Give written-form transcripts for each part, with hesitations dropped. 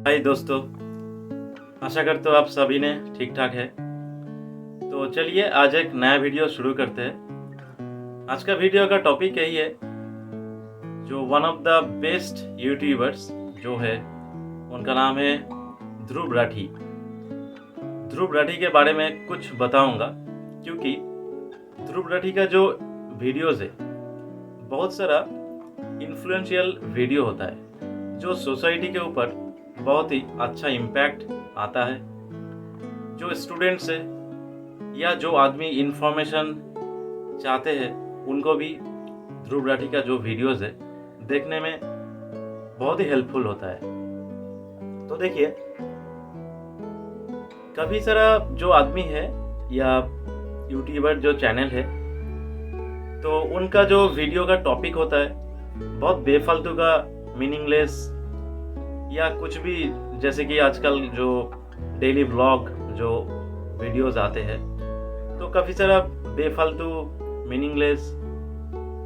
हाय दोस्तों, आशा करता हूँ आप सभी ने ठीक ठाक है। तो चलिए आज एक नया वीडियो शुरू करते हैं। आज का वीडियो का टॉपिक यही है, जो one of the best YouTubers जो है उनका नाम है ध्रुव राठी। ध्रुव राठी के बारे में कुछ बताऊंगा, क्योंकि ध्रुव राठी का जो वीडियोज़ है बहुत सारा इन्फ्लुएंशियल वीडियो होता है जो सोसाइटी के ऊपर बहुत ही अच्छा इम्पैक्ट आता है। जो स्टूडेंट्स है या जो आदमी इंफॉर्मेशन चाहते हैं उनको भी ध्रुव राठी का जो वीडियोज़ है देखने में बहुत ही हेल्पफुल होता है। तो देखिए, काफ़ी सारा जो आदमी है या यूट्यूबर जो चैनल है, तो उनका जो वीडियो का टॉपिक होता है बहुत बेफालतू का, मीनिंगलेस या कुछ भी, जैसे कि आजकल जो डेली ब्लॉग जो वीडियोस आते हैं तो काफ़ी सारा बेफालतू, मीनिंगलेस,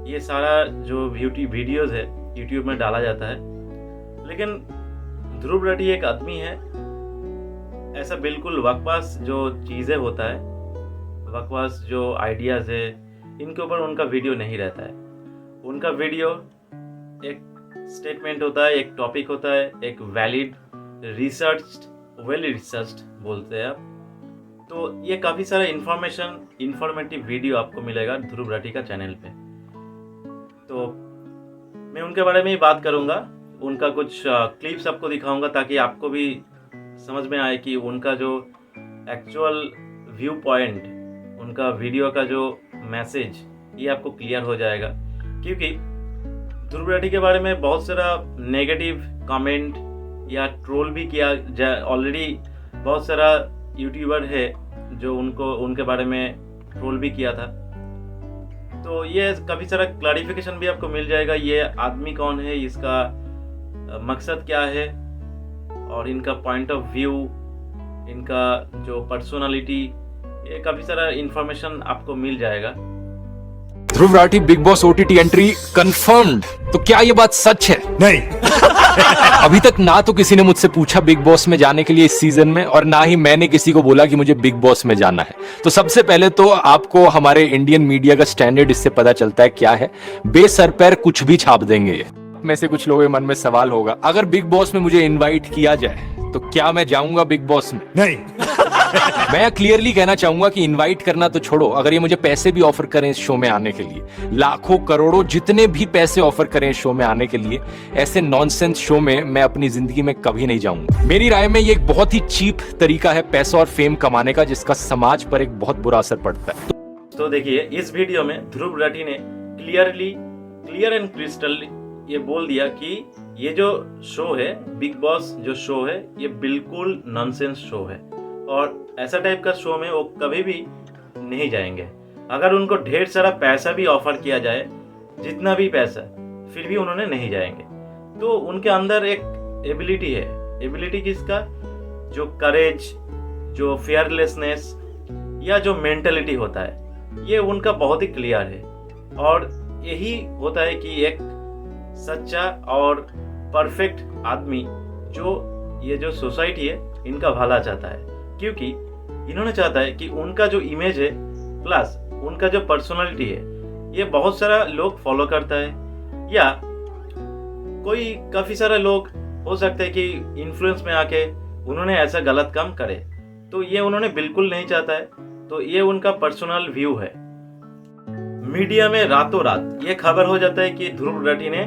ये सारा जो वीडियोस है यूट्यूब में डाला जाता है। लेकिन ध्रुव राठी एक आदमी है, ऐसा बिल्कुल बकवास जो चीज़ें होता है, बकवास जो आइडियाज़ है, इनके ऊपर उनका वीडियो नहीं रहता है। उनका वीडियो एक स्टेटमेंट होता है, एक टॉपिक होता है, एक वैलिड, वेल रिसर्च्ड बोलते हैं आप। तो ये काफ़ी सारा इंफॉर्मेटिव वीडियो आपको मिलेगा ध्रुव राठी का चैनल पे। तो मैं उनके बारे में ही बात करूँगा, उनका कुछ क्लिप्स आपको दिखाऊंगा ताकि आपको भी समझ में आए कि उनका जो एक्चुअल व्यू पॉइंट, उनका वीडियो का जो मैसेज, ये आपको क्लियर हो जाएगा। क्योंकि ध्रुव राठी के बारे में बहुत सारा नेगेटिव कमेंट या ट्रोल भी किया जाए, ऑलरेडी बहुत सारा यूट्यूबर है जो उनके बारे में ट्रोल भी किया था। तो ये काफ़ी सारा क्लैरिफिकेशन भी आपको मिल जाएगा, ये आदमी कौन है, इसका मकसद क्या है, और इनका पॉइंट ऑफ व्यू, इनका जो पर्सनालिटी, ये काफ़ी सारा इंफॉर्मेशन आपको मिल जाएगा। Dhruv Rathee Bigg Boss OTT entry confirmed. तो क्या ये बात सच है? नहीं। अभी तक ना तो किसी ने मुझसे पूछा बिग बॉस में जाने के लिए इस सीजन में, और ना ही मैंने किसी को बोला कि मुझे बिग बॉस में जाना है। तो सबसे पहले तो आपको हमारे इंडियन मीडिया का स्टैंडर्ड इससे पता चलता है क्या है। बेसर पैर कुछ भी छाप देंगे ये। में से कुछ लोगों के मन में सवाल होगा, अगर बिग बॉस में मुझे इन्वाइट किया जाए तो क्या मैं जाऊंगा बिग बॉस में? नहीं। मैं क्लियरली कहना चाहूंगा कि इनवाइट करना तो छोड़ो, अगर ये मुझे पैसे भी ऑफर करें इस शो में आने के लिए, लाखों करोड़ों जितने भी पैसे ऑफर करें इस शो में आने के लिए, ऐसे नॉनसेंस शो में मैं अपनी जिंदगी में कभी नहीं जाऊंगा। मेरी राय में ये एक बहुत ही चीप तरीका है पैसा और फेम कमाने का, जिसका समाज पर एक बहुत बुरा असर पड़ता है। तो देखिए, इस वीडियो में ध्रुव राठी ने क्लियर एंड क्रिस्टल ये बोल दिया कि ये जो शो है, बिग बॉस जो शो है, ये बिल्कुल नॉनसेंस शो है, और ऐसा टाइप का शो में वो कभी भी नहीं जाएंगे। अगर उनको ढेर सारा पैसा भी ऑफर किया जाए, जितना भी पैसा, फिर भी उन्होंने नहीं जाएंगे। तो उनके अंदर एक एबिलिटी है। एबिलिटी किसका? जो करेज, जो फियरलेसनेस या जो मेंटलिटी होता है, ये उनका बहुत ही क्लियर है। और यही होता है कि एक सच्चा और परफेक्ट आदमी जो ये जो सोसाइटी है इनका भला चाहता है, क्योंकि इन्होंने चाहता है कि उनका जो इमेज है प्लस उनका जो पर्सनालिटी है, ये बहुत सारा लोग फॉलो करता है, या कोई काफ़ी सारा लोग हो सकता है कि इन्फ्लुएंस में आके उन्होंने ऐसा गलत काम करे। तो ये उन्होंने बिल्कुल नहीं चाहता है। तो ये उनका पर्सनल व्यू है। मीडिया में रातों रात ये खबर हो जाता है कि ध्रुव राठी ने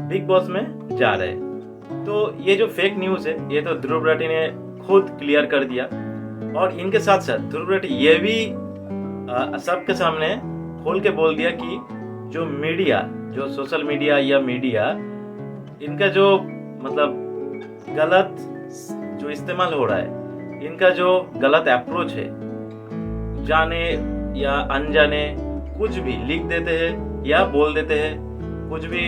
बिग बॉस में जा रहे हैं। तो ये जो फेक न्यूज़ है, ये तो ध्रुव राठी ने खुद क्लियर कर दिया। और इनके साथ साथ ध्रुव राठी ये भी सबके सामने खोल के बोल दिया कि जो मीडिया, जो सोशल मीडिया या मीडिया, इनका जो मतलब गलत जो इस्तेमाल हो रहा है, इनका जो गलत अप्रोच है, जाने या अनजाने कुछ भी लिख देते हैं या बोल देते हैं, कुछ भी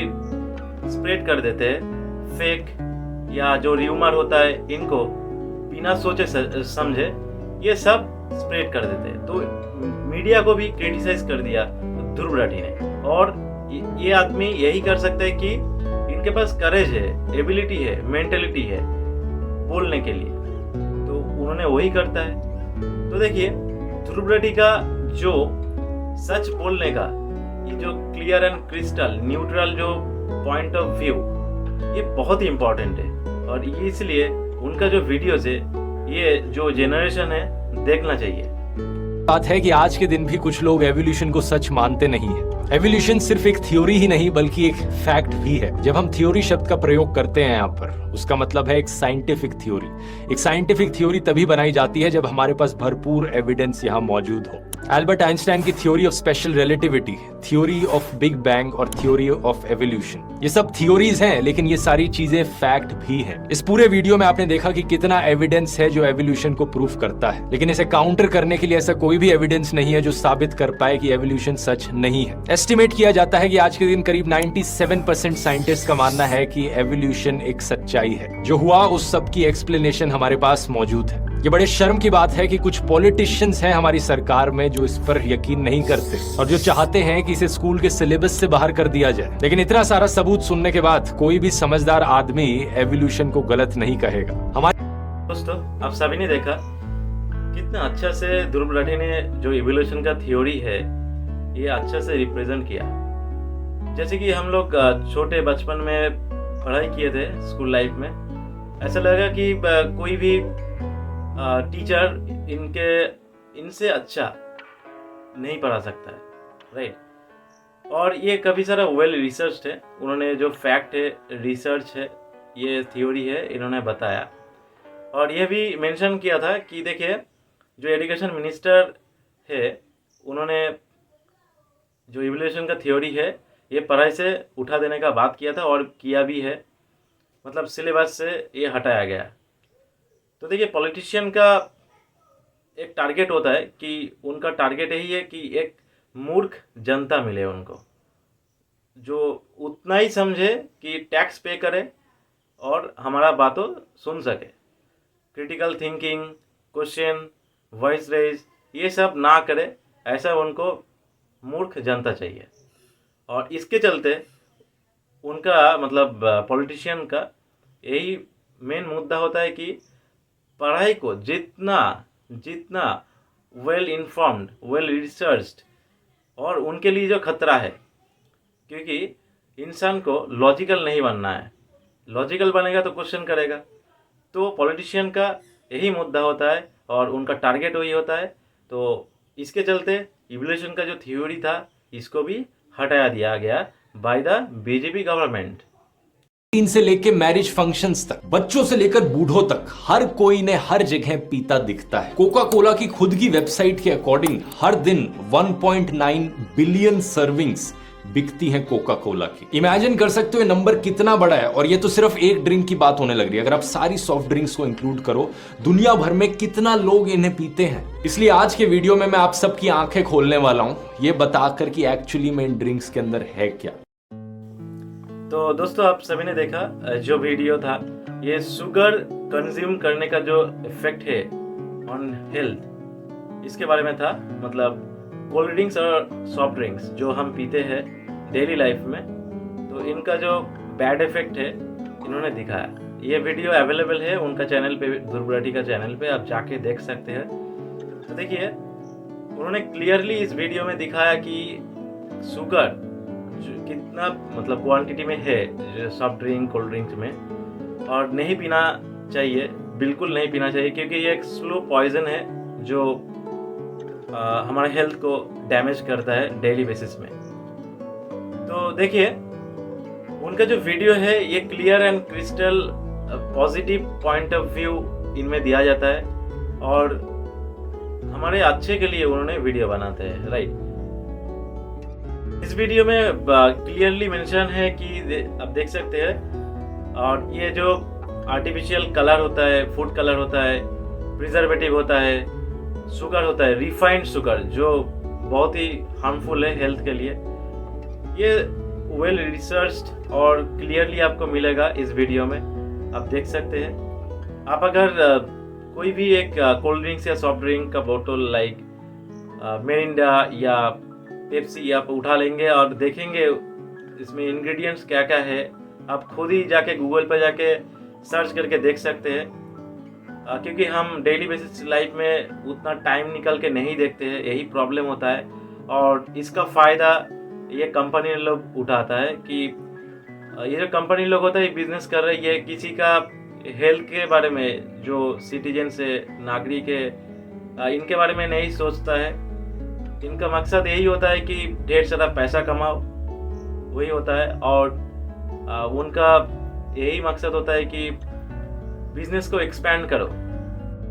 स्प्रेड कर देते हैं, फेक या जो र्यूमर होता है, इनको बिना सोचे समझे ये सब स्प्रेड कर देते हैं। तो मीडिया को भी क्रिटिसाइज कर दिया ध्रुव राठी ने। और ये आदमी यही कर सकता है कि इनके पास करेज है, एबिलिटी है, मेंटेलिटी है, बोलने के लिए, तो उन्होंने वही करता है। तो देखिए ध्रुव रेड्डी का जो सच बोलने का ये जो क्लियर एंड क्रिस्टल न्यूट्रल जो पॉइंट ऑफ व्यू, ये बहुत ही इम्पोर्टेंट है और ये इसलिए उनका जो वीडियोस है ये जो जेनरेशन है देखना चाहिए। बात है कि आज के दिन भी कुछ लोग एवोल्यूशन को सच मानते नहीं है। एवोल्यूशन सिर्फ एक थ्योरी ही नहीं बल्कि एक फैक्ट भी है। जब हम थ्योरी शब्द का प्रयोग करते हैं यहाँ पर, उसका मतलब है एक साइंटिफिक थ्योरी। एक साइंटिफिक थ्योरी तभी बनाई जाती है जब हमारे पास भरपूर एविडेंस यहाँ मौजूद हो। एल्बर्ट आइंस्टाइन की theory of special relativity, theory of big bang और थ्योरी ऑफ एवोल्यूशन, ये सब थ्योरीज हैं, लेकिन ये सारी चीजें फैक्ट भी हैं। इस पूरे वीडियो में आपने देखा कि कितना एविडेंस है जो एवोल्यूशन को प्रूफ करता है, लेकिन इसे काउंटर करने के लिए ऐसा कोई भी एविडेंस नहीं है जो साबित कर पाए कि एवोल्यूशन सच नहीं है। एस्टिमेट किया जाता है कि आज के दिन करीब 97% साइंटिस्ट का मानना है कि एवोल्यूशन एक सच्चाई है। जो हुआ उस सब की एक्सप्लेनेशन हमारे पास मौजूद है। ये बड़े शर्म की बात है कि कुछ पॉलिटिशियंस हैं हमारी सरकार में जो इस पर यकीन नहीं करते और जो चाहते हैं कि इसे स्कूल के सिलेबस से बाहर कर दिया जाए। लेकिन इतना सारा सबूत सुनने के बाद कोई भी समझदार आदमी एवोल्यूशन को गलत नहीं कहेगा। हमारे दोस्तों, आप सभी ने देखा कितना अच्छा से ध्रुव रेड्डी ने जो एवोल्यूशन का थ्योरी है ये अच्छा से रिप्रेजेंट किया। जैसे कि हम लोग छोटे बचपन में पढ़ाई किए थे स्कूल लाइफ में, ऐसा लगा कि कोई भी टीचर इनसे अच्छा नहीं पढ़ा सकता है, राइट। और ये काफ़ी सारा वेल रिसर्च है, उन्होंने जो फैक्ट है, रिसर्च है, ये थ्योरी है, इन्होंने बताया। और ये भी मेंशन किया था कि देखिए जो एजुकेशन मिनिस्टर है उन्होंने जो इवोल्यूशन का थ्योरी है ये पढ़ाई से उठा देने का बात किया था और किया भी है, मतलब सिलेबस से ये हटाया गया। तो देखिए पॉलिटिशियन का एक टारगेट होता है कि उनका टारगेट यही है कि एक मूर्ख जनता मिले उनको, जो उतना ही समझे कि टैक्स पे करे और हमारा बातों सुन सके। Critical thinking, question, voice raise, ये सब ना करे, ऐसा उनको मूर्ख जनता चाहिए। और इसके चलते उनका मतलब पॉलिटिशियन का यही मेन मुद्दा होता है कि पढ़ाई को जितना वेल इन्फॉर्म्ड, वेल रिसर्च्ड, और उनके लिए जो खतरा है, क्योंकि इंसान को लॉजिकल नहीं बनना है। लॉजिकल बनेगा तो क्वेश्चन करेगा। तो पॉलिटिशियन का यही मुद्दा होता है और उनका टारगेट वही होता है। तो इसके चलते इवोल्यूशन का जो थ्योरी था इसको भी हटाया दिया गया बाय द बीजेपी गवर्नमेंट। से लेके मैरिज फंक्शंस तक, बच्चों से लेकर बूढ़ों तक, हर कोई ने हर जगह पीता दिखता है। कोका कोला की खुद की वेबसाइट के अकॉर्डिंग हर दिन 1.9 बिलियन सर्विंग्स बिकती हैं कोका कोला की। इमेजिन कर सकते हो ये नंबर कितना बड़ा है। और ये तो सिर्फ एक ड्रिंक की बात होने लग रही है। अगर आप सारी सॉफ्ट ड्रिंक्स को इंक्लूड करो, दुनिया भर में कितना लोग इन्हें पीते हैं। इसलिए आज के वीडियो में मैं आप सबकी आंखें खोलने वाला हूं, ये बताकर कि एक्चुअली में इन ड्रिंक्स के अंदर है क्या। तो दोस्तों, आप सभी ने देखा जो वीडियो था, ये शुगर कंज्यूम करने का जो इफेक्ट है ऑन हेल्थ, इसके बारे में था। मतलब कोल्ड ड्रिंक्स और सॉफ्ट ड्रिंक्स जो हम पीते हैं डेली लाइफ में, तो इनका जो बैड इफेक्ट है इन्होंने दिखाया। ये वीडियो अवेलेबल है उनका चैनल पे, ध्रुव रेड्डी का चैनल पे, आप जाके देख सकते हैं। तो देखिए उन्होंने क्लियरली इस वीडियो में दिखाया कि शुगर कितना मतलब क्वांटिटी में है सॉफ्ट ड्रिंक, कोल्ड ड्रिंक्स में, और नहीं पीना चाहिए, बिल्कुल नहीं पीना चाहिए, क्योंकि ये एक स्लो पॉइजन है जो हमारे हेल्थ को डैमेज करता है डेली बेसिस में। तो देखिए उनका जो वीडियो है ये clear and crystal positive point of view इनमें दिया जाता है और हमारे अच्छे के लिए उन्होंने वीडियो बनाते हैं, राइट। इस वीडियो में क्लियरली मेंशन है कि आप देख सकते हैं, और ये जो आर्टिफिशियल कलर होता है, फूड कलर होता है, प्रिजर्वेटिव होता है, शुगर होता है, रिफाइंड शुगर, जो बहुत ही हार्मफुल है हेल्थ के लिए, ये वेल रिसर्च्ड और क्लियरली आपको मिलेगा इस वीडियो में, आप देख सकते हैं। आप अगर कोई भी एक कोल्ड ड्रिंक्स या सॉफ्ट ड्रिंक का बोतल लाइक मिरिंडा या पेप्सी आप उठा लेंगे और देखेंगे इसमें इंग्रेडिएंट्स क्या क्या है, आप खुद ही जाके गूगल पर जाके सर्च करके देख सकते हैं। क्योंकि हम डेली बेसिस लाइफ में उतना टाइम निकल के नहीं देखते हैं, यही प्रॉब्लम होता है। और इसका फ़ायदा ये कंपनी लोग उठाता है कि ये जो कंपनी लोग होता है ये बिजनेस कर रहे हैं, ये किसी का हेल्थ के बारे में, जो सिटीजन से नागरिक है इनके बारे में नहीं सोचता है। इनका मकसद यही होता है कि ढेर सारा पैसा कमाओ, वही होता है। और उनका यही मकसद होता है कि बिजनेस को एक्सपैंड करो।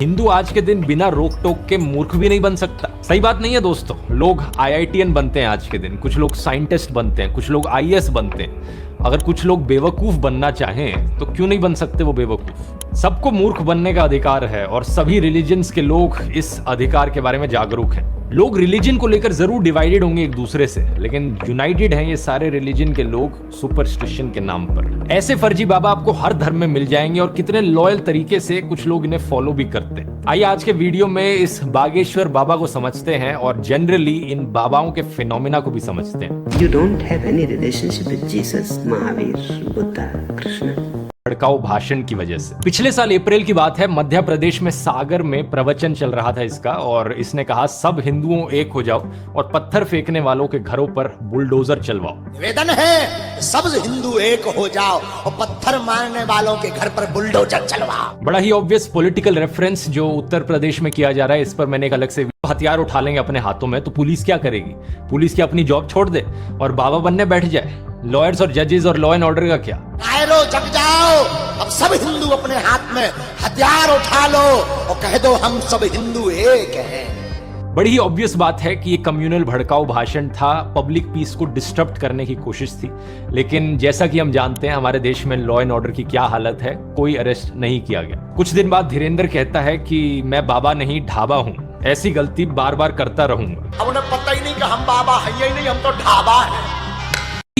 हिंदू आज के दिन बिना रोक टोक के मूर्ख भी नहीं बन सकता। सही बात नहीं है दोस्तों। लोग IITN बनते हैं आज के दिन, कुछ लोग साइंटिस्ट बनते हैं, कुछ लोग IAS बनते हैं। अगर कुछ लोग बेवकूफ बनना चाहें तो क्यों नहीं बन सकते वो बेवकूफ। सबको मूर्ख बनने का अधिकार है और सभी रिलीजन्स के लोग इस अधिकार के बारे में जागरूक हैं। लोग रिलीजन को लेकर जरूर डिवाइडेड होंगे एक दूसरे से, लेकिन यूनाइटेड हैं ये सारे रिलीजन के लोग सुपरस्टिशन के नाम पर। ऐसे फर्जी बाबा आपको हर धर्म में मिल जाएंगे और कितने लॉयल तरीके से कुछ लोग इन्हें फॉलो भी करते हैं। आइए आज के वीडियो में इस बागेश्वर बाबा को समझते हैं और जनरली इन बाबाओं के फिनोमिना को भी समझते हैं। You don't have any relationship with Jesus, Mahavir, Buddha, Krishna. भड़काऊ भाषण की वजह से। पिछले साल अप्रैल की बात है, मध्य प्रदेश में सागर में प्रवचन चल रहा था इसका, और इसने कहा सब हिंदुओं एक हो जाओ और पत्थर फेंकने वालों के घरों पर बुलडोजर चलवाओ। निवेदन है सब हिंदू एक हो जाओ और पत्थर मारने वालों के घर पर बुलडोजर चलवाओ। बड़ा ही ऑब्वियस पॉलिटिकल रेफरेंस जो उत्तर प्रदेश में किया जा रहा है, इस पर मैंने एक अलग से हथियार उठा लेंगे अपने हाथों में तो पुलिस क्या करेगी? पुलिस की अपनी जॉब छोड़ दे और बाबा बनने बैठ जाए। लॉयर्स और जजेस और लॉ एंड ऑर्डर का क्या? कायरो जग जाओ, अब सब हिंदू अपने हाथ में हथियार उठा लो और कह दो हम सब हिंदू एक हैं। बड़ी ही ऑब्वियस बात है कि ये कम्युनल भड़काऊ भाषण था, पब्लिक पीस को डिस्टर्ब करने की कोशिश थी। लेकिन जैसा कि हम जानते हैं हमारे देश में लॉ एंड ऑर्डर की क्या हालत है, कोई अरेस्ट नहीं किया गया। कुछ दिन बाद धीरेन्द्र कहता है कि मैं बाबा नहीं ढाबा हूं, ऐसी गलती बार बार करता रहूंगा। अब उन्हें पता ही नहीं कि हम बाबा हैं ही नहीं, हम तो ढाबा हैं।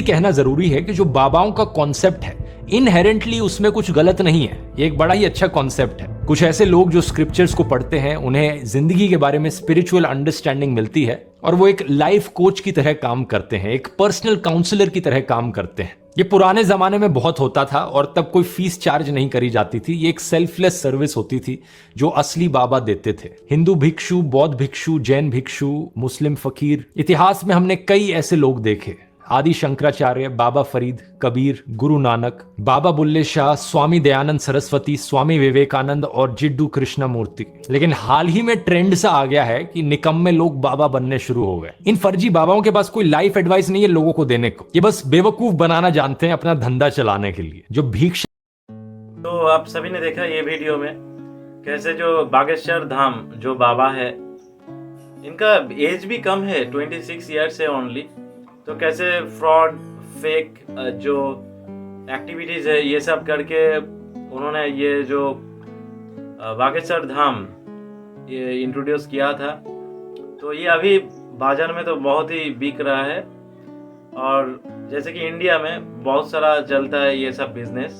कहना जरूरी है कि जो बाबाओं का कॉन्सेप्ट है इनहेरेंटली उसमें कुछ गलत नहीं है, ये एक बड़ा ही अच्छा कॉन्सेप्ट है। कुछ ऐसे लोग जो स्क्रिप्चर्स को पढ़ते हैं उन्हें जिंदगी के बारे में स्पिरिचुअल अंडरस्टैंडिंग मिलती है और वो एक लाइफ कोच की तरह काम करते हैं, एक पर्सनल काउंसलर की तरह काम करते हैं। ये पुराने जमाने में बहुत होता था और तब कोई फीस चार्ज नहीं करी जाती थी, ये एक सेल्फलेस सर्विस होती थी जो असली बाबा देते थे। हिंदू भिक्षु, बौद्ध भिक्षु, जैन भिक्षु, मुस्लिम फकीर, इतिहास में हमने कई ऐसे लोग देखे। आदि शंकराचार्य, बाबा फरीद, कबीर, गुरु नानक, बाबा बुल्ले शाह, स्वामी दयानंद सरस्वती, स्वामी विवेकानंद और जिड्डू कृष्णमूर्ति। लेकिन हाल ही में ट्रेंड सा आ गया है कि निकम्मे लोग बाबा बनने शुरू हो गए। इन फर्जी बाबाओं के पास कोई लाइफ एडवाइस नहीं है लोगों को देने को, ये बस बेवकूफ बनाना जानते हैं अपना धंधा चलाने के लिए। जो भिक्षा तो आप सभी ने देखा ये वीडियो में कैसे जो बागेश्वर धाम जो बाबा है इनका एज भी कम है, 26 ईयर्स है ओनली। तो कैसे फ्रॉड, फेक जो एक्टिविटीज़ है ये सब करके उन्होंने ये जो बागेश्वर धाम ये इंट्रोड्यूस किया था। तो ये अभी बाजार में तो बहुत ही बिक रहा है। और जैसे कि इंडिया में बहुत सारा चलता है ये सब बिजनेस,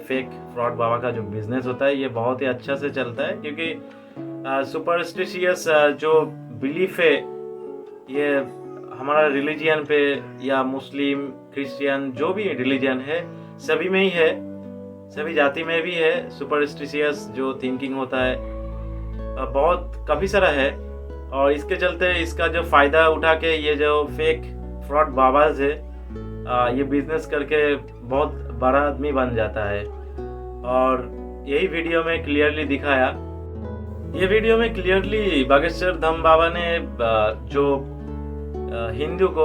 फेक फ्रॉड बाबा का जो बिजनेस होता है ये बहुत ही अच्छा से चलता है, क्योंकि सुपरस्टिशियस जो बिलीफ है ये हमारा रिलीजियन पे या मुस्लिम, क्रिश्चियन, जो भी रिलीजन है सभी में ही है, सभी जाति में भी है। सुपरस्टिशियस जो थिंकिंग होता है बहुत काफ़ी सारा है। और इसके चलते इसका जो फ़ायदा उठा के ये जो फेक फ्रॉड बाबाज है ये बिजनेस करके बहुत बड़ा आदमी बन जाता है। और यही वीडियो में क्लियरली दिखाया। ये वीडियो में क्लियरली बागेश्वर धाम बाबा ने जो हिंदू को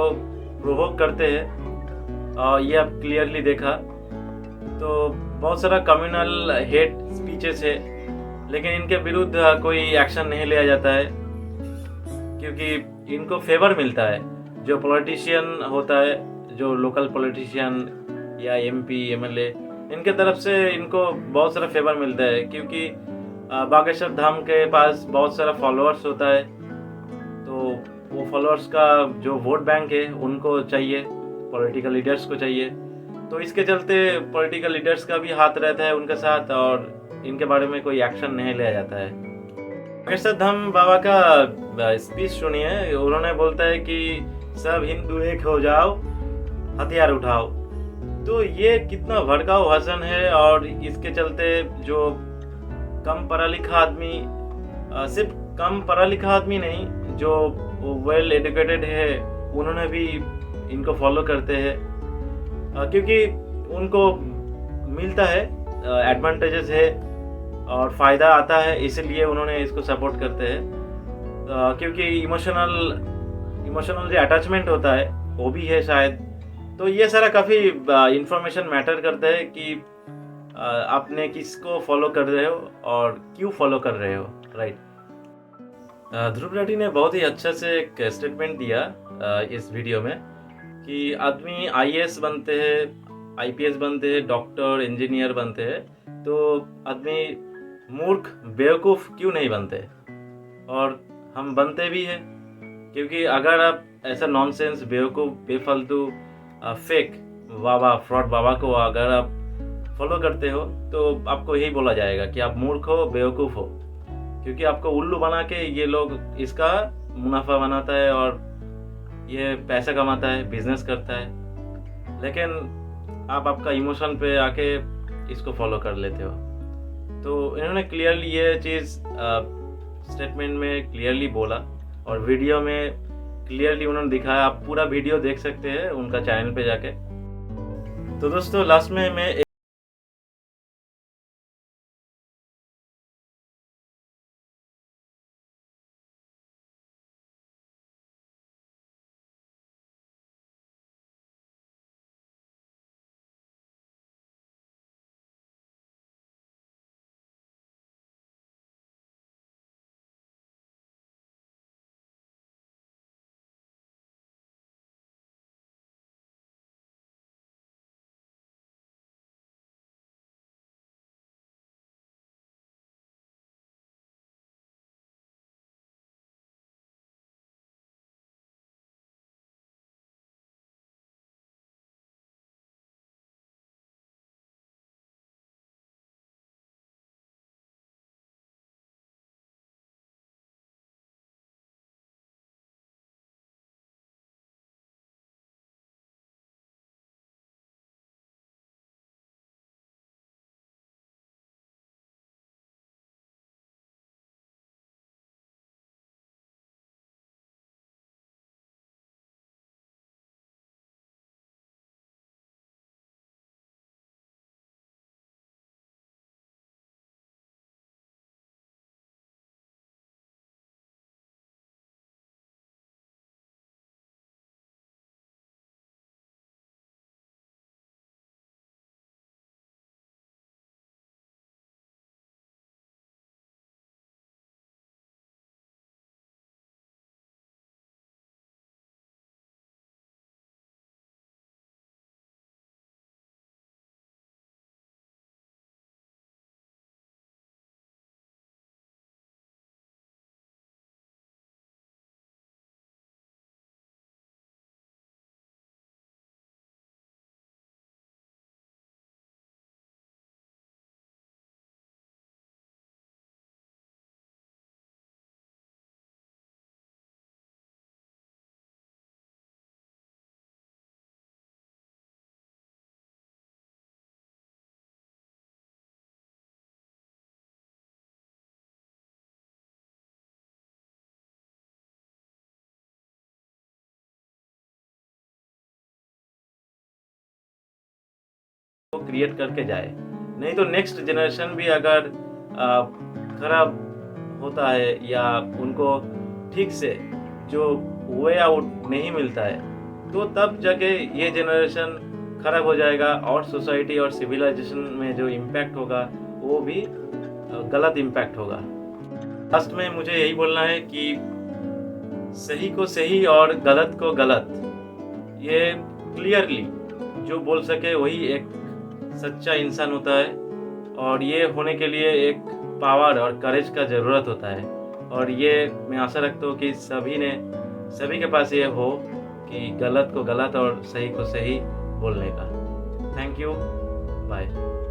प्रोवोक करते हैं और ये अब क्लियरली देखा। तो बहुत सारा कम्युनल हेट स्पीचेस है, लेकिन इनके विरुद्ध कोई एक्शन नहीं लिया जाता है क्योंकि इनको फेवर मिलता है। जो पॉलिटिशियन होता है, जो लोकल पॉलिटिशियन या MP, MLA, इनके तरफ से इनको बहुत सारा फेवर मिलता है क्योंकि बागेश्वर धाम के पास बहुत सारा फॉलोअर्स होता है। तो वो फॉलोअर्स का जो वोट बैंक है उनको चाहिए, पॉलिटिकल लीडर्स को चाहिए। तो इसके चलते पॉलिटिकल लीडर्स का भी हाथ रहता है उनके साथ और इनके बारे में कोई एक्शन नहीं लिया जाता है। बागेश्वर धाम बाबा का स्पीच सुनिए। उन्होंने बोलता है कि सब हिंदू एक हो जाओ, हथियार उठाओ। तो ये कितना भड़काऊ भाषण है। और इसके चलते जो कम पढ़ा लिखा आदमी, सिर्फ कम पढ़ा लिखा आदमी नहीं, जो वेल एजुकेटेड है उन्होंने भी इनको फॉलो करते हैं, क्योंकि उनको मिलता है, एडवांटेजेस है और फ़ायदा आता है, इसीलिए उन्होंने इसको सपोर्ट करते हैं। क्योंकि इमोशनल जो अटैचमेंट होता है वो भी है शायद। तो ये सारा काफ़ी इंफॉर्मेशन मैटर करता है कि आपने किसको फॉलो कर रहे हो और क्यों फॉलो कर रहे हो, राइट। ध्रुव राठी ने बहुत ही अच्छा से एक स्टेटमेंट दिया इस वीडियो में कि आदमी IAS बनते हैं, IPS बनते हैं, डॉक्टर, इंजीनियर बनते हैं, तो आदमी मूर्ख, बेवकूफ़ क्यों नहीं बनते। और हम बनते भी हैं, क्योंकि अगर आप ऐसा नॉनसेंस, बेवकूफ़, बेफालतू, फेक बाबा, फ्रॉड बाबा को अगर आप फॉलो करते हो तो आपको यही बोला जाएगा कि आप मूर्ख हो, बेवकूफ़ हो, क्योंकि आपको उल्लू बना के ये लोग इसका मुनाफा बनाता है और ये पैसा कमाता है, बिजनेस करता है। लेकिन आप आपका इमोशन पे आके इसको फॉलो कर लेते हो। तो इन्होंने क्लियरली ये चीज़ स्टेटमेंट में क्लियरली बोला और वीडियो में क्लियरली उन्होंने दिखाया। आप पूरा वीडियो देख सकते हैं उनका चैनल पे जाके। तो दोस्तों लास्ट में मैं क्रिएट करके जाए, नहीं तो नेक्स्ट जनरेशन भी अगर खराब होता है या उनको ठीक से जो वे आउट नहीं मिलता है, तो तब जाके ये जनरेशन खराब हो जाएगा और सोसाइटी और सिविलाइजेशन में जो इम्पैक्ट होगा वो भी गलत इम्पैक्ट होगा। लास्ट में मुझे यही बोलना है कि सही को सही और गलत को गलत, ये क्लियरली जो बोल सके वही एक सच्चा इंसान होता है। और ये होने के लिए एक पावर और करेज का ज़रूरत होता है, और ये मैं आशा रखता हूँ कि सभी के पास ये हो कि गलत को गलत और सही को सही बोलने का। Thank you, bye.